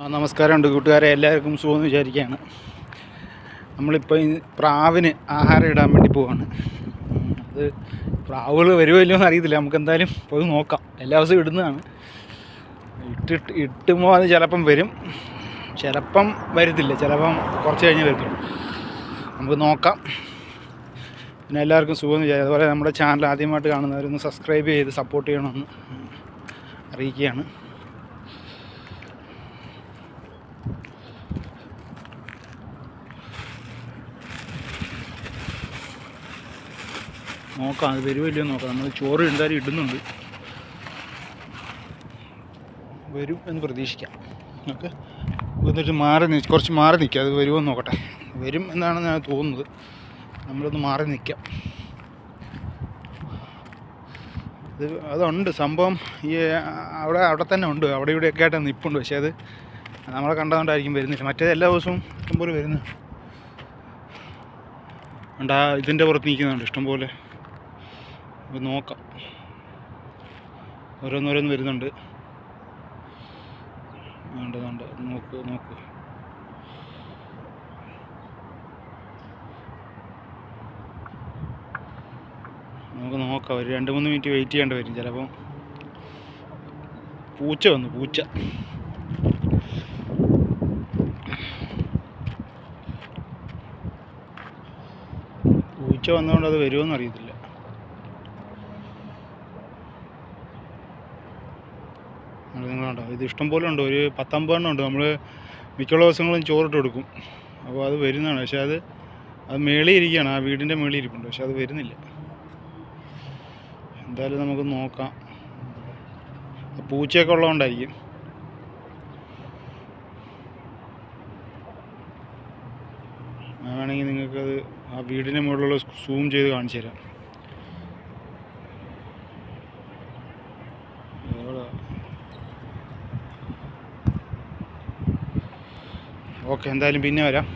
നമസ്കാരമുണ്ട് കൂട്ടുകാരെ, എല്ലാവർക്കും സുഖമെന്ന് വിചാരിക്കുകയാണ്. നമ്മളിപ്പോൾ ഈ പ്രാവിന് ആഹാരം ഇടാൻ വേണ്ടി പോവാണ്. അത് പ്രാവുകൾ വരുമോ ഇല്ലയോ എന്ന് അറിയത്തില്ല, നമുക്ക് എന്തായാലും പോയി നോക്കാം. എല്ലാ ദിവസവും ഇടുന്നതാണ്. ഇട്ടുമ്പോൾ അത് ചിലപ്പം വരും, ചിലപ്പം വരത്തില്ല, ചിലപ്പം കുറച്ച് കഴിഞ്ഞ് വരത്തുള്ളൂ. നമുക്ക് നോക്കാം. പിന്നെ എല്ലാവർക്കും സുഖമെന്ന് വിചാരിക്കും. അതുപോലെ നമ്മുടെ ചാനൽ ആദ്യമായിട്ട് കാണുന്നവരൊന്ന് സബ്സ്ക്രൈബ് ചെയ്ത് സപ്പോർട്ട് ചെയ്യണമെന്ന് അറിയിക്കുകയാണ്. നോക്കാം, അത് വരുമോ ഇല്ലയോ നോക്കാം. നമ്മൾ ചോറ് എന്തായാലും ഇടുന്നുണ്ട്, വരും എന്ന് പ്രതീക്ഷിക്കാം. നമുക്ക് എന്നിട്ട് കുറച്ച് മാറി നിൽക്കാം. അത് വരുമോ എന്ന് നോക്കട്ടെ. വരും എന്നാണ് ഞാൻ തോന്നുന്നത്. നമ്മളൊന്ന് മാറി നിൽക്കാം. അതുണ്ട് സംഭവം. ഈ അവിടെ തന്നെ ഉണ്ട്, അവിടെ ഇവിടെയൊക്കെ ആയിട്ട് നിൽപ്പുണ്ട്. പക്ഷേ അത് നമ്മളെ കണ്ടതുകൊണ്ടായിരിക്കും വരുന്നില്ല. മറ്റേത് എല്ലാ ദിവസവും ഇഷ്ടംപോലെ വരുന്നു ഉണ്ട്. ഇതിൻ്റെ പുറത്ത് നിൽക്കുന്നുണ്ട് ഇഷ്ടംപോലെ. നോക്കാം, ഓരോന്നോരോന്ന് വരുന്നുണ്ട്. നോക്ക് നമുക്ക് നോക്കാം. ഒരു 2-3 മിനിറ്റ് വെയിറ്റ് ചെയ്യേണ്ടി വരും ചിലപ്പം. പൂച്ച വന്നുകൊണ്ട് അത് വരുമോ എന്നറിയത്തില്ല. നിങ്ങളുണ്ടോ, ഇത് ഇഷ്ടം പോലെ ഉണ്ട്. ഒരു 10-50 ഉണ്ട്. നമ്മൾ മിക്കുള്ള ദിവസങ്ങളും ചോറിട്ട് കൊടുക്കും. അപ്പോൾ അത് വരുന്നതാണ്. പക്ഷേ അത് മേളിൽ ഇരിക്കുകയാണ്, ആ വീടിൻ്റെ മേളിൽ ഇരിപ്പുണ്ട്. പക്ഷെ അത് വരുന്നില്ല. എന്തായാലും നമുക്ക് നോക്കാം. പൂച്ചയൊക്കെ ഉള്ളതുകൊണ്ടായിരിക്കും. വേണമെങ്കിൽ നിങ്ങൾക്കത് ആ വീടിൻ്റെ മുകളിലുള്ള സൂം ചെയ്ത് കാണിച്ചു തരാം. ഓക്കെ, എന്തായാലും പിന്നെ വരാം.